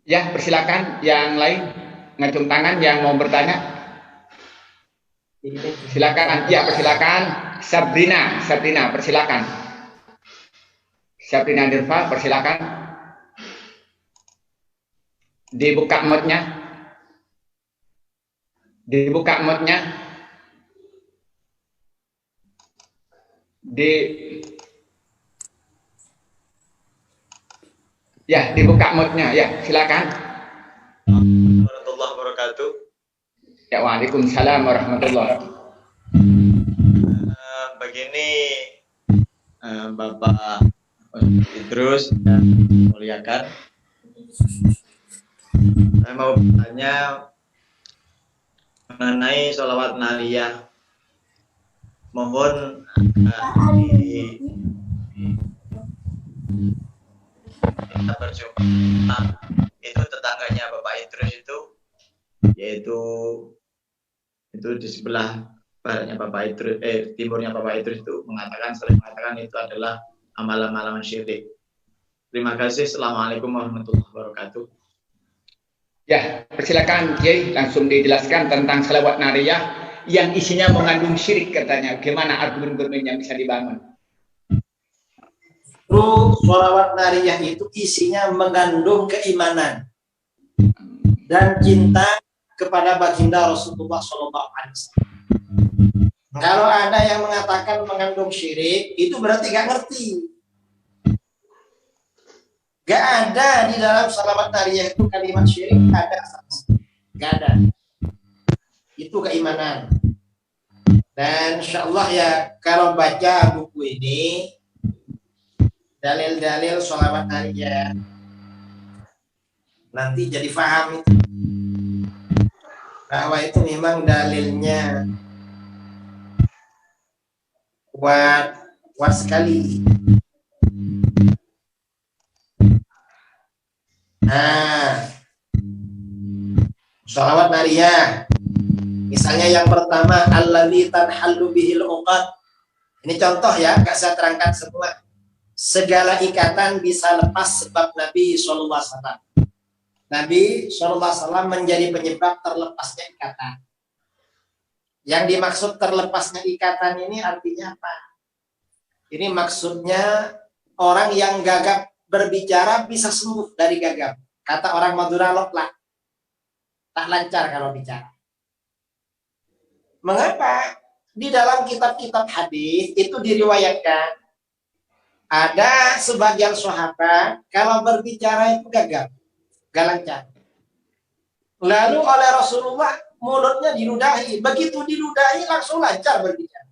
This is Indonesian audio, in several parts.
Ya, persilakan yang lain ngacung tangan yang mau bertanya. Silakan. Ya, persilakan. Sabrina, persilakan. Sabrina Dirva, persilakan. Dibuka mic-nya. Dibuka mic-nya. Di Ya, dibuka mic-nya. Ya, silakan. Warahmatullahi wabarakatuh. Ya, waalaikumsalam warahmatullahi wabarakatuh. Begini, Bapak Idrus dan muliakan. Saya mau bertanya mengenai sholawat nariyah. Mohon kita berjumpa itu tetangganya Bapak Idrus yaitu di sebelah baratnya Bapak Idrus, timurnya Bapak Idrus itu sering mengatakan itu adalah amalan-amalan syirik. Terima kasih. Assalamualaikum warahmatullahi wabarakatuh. Ya, persilakan Kiai langsung dijelaskan tentang salawat nariyah yang isinya mengandung syirik katanya. Gimana argumen-argumen yang bisa dibangun? Sholawat nariyah itu isinya mengandung keimanan dan cinta kepada baginda Rasulullah SAW. Kalau ada yang mengatakan mengandung syirik, itu berarti gak ngerti. Gak ada di dalam sholawat nariyah itu kalimat syirik, gak ada. Itu keimanan. Dan insya Allah ya, kalau baca buku ini, dalil-dalil sholawat nariyah, nanti jadi paham itu. Bahwa itu memang dalilnya kuat sekali. Nah, sholawat nariyah, misalnya yang pertama, alladzi tanhallu bihil uqad. Ini contoh ya, gak saya terangkan semua. Segala ikatan bisa lepas sebab Nabi SAW. Nabi SAW menjadi penyebab terlepasnya ikatan. Yang dimaksud terlepasnya ikatan ini artinya apa? Ini maksudnya orang yang gagap berbicara bisa sembuh dari gagap. Kata orang Madura, loklah, tak lancar kalau bicara. Mengapa? Di dalam kitab-kitab hadis itu diriwayatkan ada sebagian sahabat kalau berbicara itu gagap, gak lancar. Lalu oleh Rasulullah mulutnya diludahi. Begitu diludahi langsung lancar berbicara.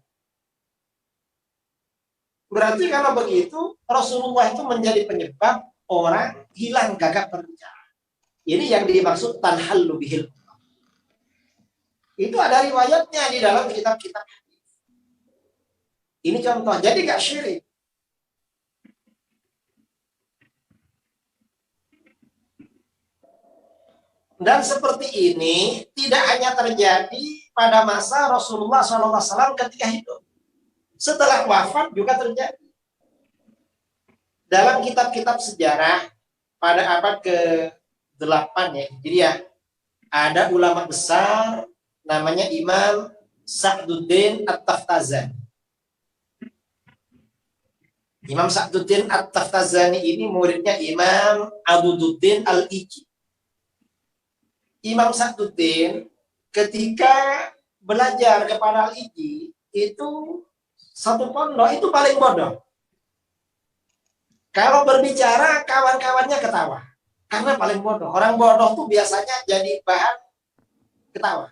Berarti kalau begitu Rasulullah itu menjadi penyebab orang hilang gagap berbicara. Ini yang dimaksud tanhallu bihil. Itu ada riwayatnya di dalam kitab-kitab hadis. Ini contoh. Jadi gak syirik. Dan seperti ini tidak hanya terjadi pada masa Rasulullah SAW ketika hidup. Setelah wafat juga terjadi. Dalam kitab-kitab sejarah pada abad ke-8 ya, jadi ya, ada ulama besar namanya Imam Sa'duddin At-Taftazani. Imam Sa'duddin At-Taftazani ini muridnya Imam Adududdin Al-Iji. Imam Sa'duddin ketika belajar kepada Al-Iji itu satu pondok itu paling bodoh. Kalau berbicara kawan-kawannya ketawa karena paling bodoh. Orang bodoh tuh biasanya jadi bahan ketawa.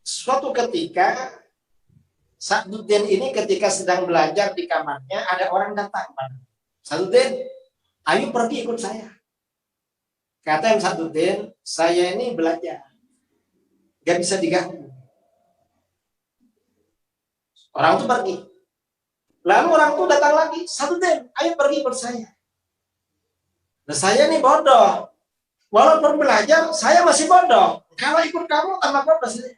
Suatu ketika Sa'duddin ini ketika sedang belajar di kamarnya ada orang datang. Sa'duddin, ayo pergi ikut saya. Kata Imam Sa'duddin, saya ini belajar. Gak bisa diganggu. Orang itu pergi. Lalu orang itu datang lagi. Sa'duddin, ayo pergi ikut saya. Nah saya ini bodoh. Walaupun belajar, saya masih bodoh. Kalau ikut kamu, tambah bodoh sih.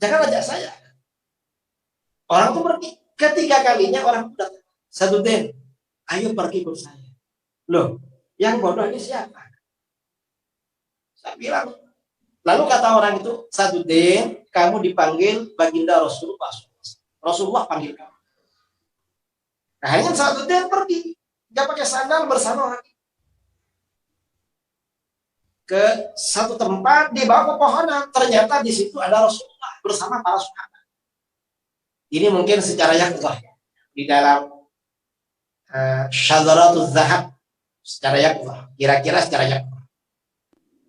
Jangan ajak saya. Orang itu pergi. Ketiga kalinya orang itu datang. Saduddin, ayo pergi ikut saya. Loh, yang bodoh ini siapa? Saya bilang, lalu kata orang itu, Saduddin, kamu dipanggil baginda Rasulullah. Rasulullah panggil kamu. Akhirnya Saduddin pergi, dia pakai sandal bersama orang ke satu tempat di bawah pepohonan. Ternyata di situ ada Rasulullah bersama para sahabat. Ini mungkin secara yakinlah di dalam Syadzaratul Zahab, secara yakinlah, kira-kira secara yakinlah.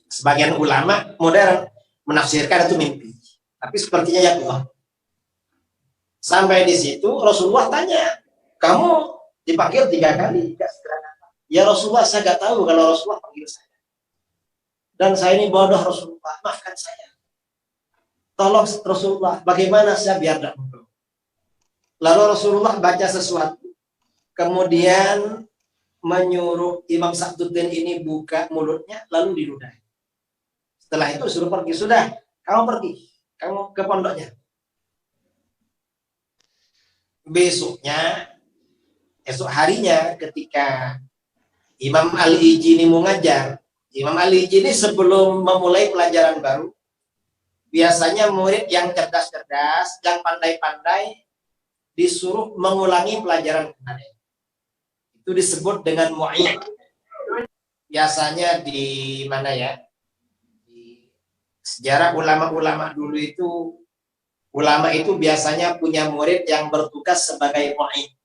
Sebagian ulama modern menafsirkan itu mimpi, tapi sepertinya yakinlah. Sampai di situ Rasulullah tanya, kamu dipanggil 3 kali, tidak segera datang. Ya Rasulullah, saya nggak tahu kalau Rasulullah panggil saya. Dan saya ini bodoh Rasulullah, maafkan saya. Tolong Rasulullah, bagaimana saya biar tidak bodoh. Lalu Rasulullah baca sesuatu, kemudian menyuruh Imam Saduddin ini buka mulutnya, lalu diludahi. Setelah itu suruh pergi, sudah, kamu pergi, kamu ke pondoknya. Besoknya, esok harinya ketika Imam Al-Iji ini mengajar, Imam Al-Iji ini sebelum memulai pelajaran baru, biasanya murid yang cerdas-cerdas, yang pandai-pandai, disuruh mengulangi pelajaran kemarin. Itu disebut dengan mu'id. Biasanya di mana ya? Di sejarah ulama-ulama dulu itu, ulama itu biasanya punya murid yang bertugas sebagai mu'id.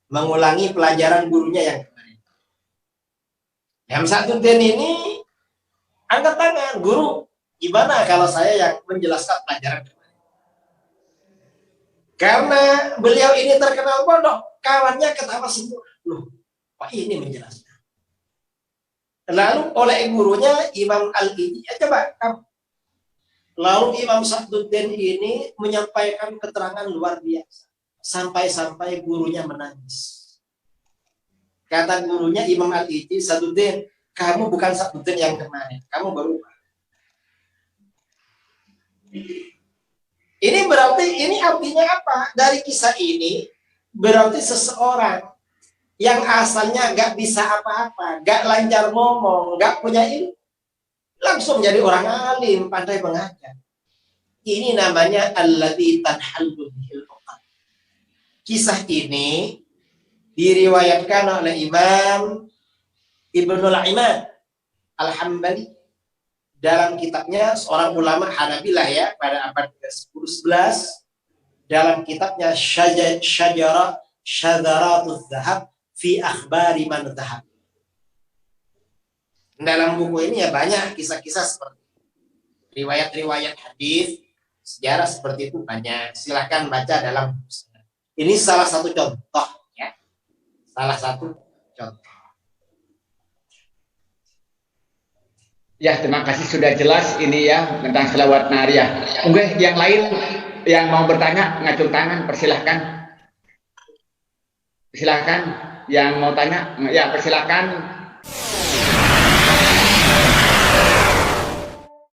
Mengulangi pelajaran gurunya yang kemarin. Yang Saduddin ini angkat tangan, guru, gimana kalau saya yang menjelaskan pelajaran kemarin? Karena beliau ini terkenal bodoh, kawannya ketawa semua. Loh, Pak ini menjelaskan. Lalu oleh gurunya Imam Al-Iji, coba kamu. Lalu Imam Saduddin ini menyampaikan keterangan luar biasa. Sampai-sampai gurunya menangis. Kata gurunya Imam Al-Iji, Saduddin, kamu bukan Saduddin yang kemarin, kamu berubah. Ini berarti, ini artinya apa? Dari kisah ini, berarti seseorang yang asalnya gak bisa apa-apa, gak lancar ngomong, gak punya ilmu, langsung jadi orang alim, pandai mengajar. Ini namanya alladzi tanhallu bihil uqad. Kisah ini diriwayatkan oleh Imam Ibnul Imad Al-Hambali dalam kitabnya, seorang ulama Hanabilah ya, pada abad ke-10-11, dalam kitabnya Syadzaratul Zahab fi akhbari man dhahab. Dalam buku ini ya banyak kisah-kisah seperti riwayat-riwayat hadis, sejarah seperti itu banyak. Silahkan baca dalam buku. Ini salah satu contoh ya. Salah satu contoh. Ya, terima kasih sudah jelas ini ya tentang selawat nariyah. Oke, yang lain yang mau bertanya ngacung tangan, persilahkan. Persilahkan yang mau tanya, ya persilahkan.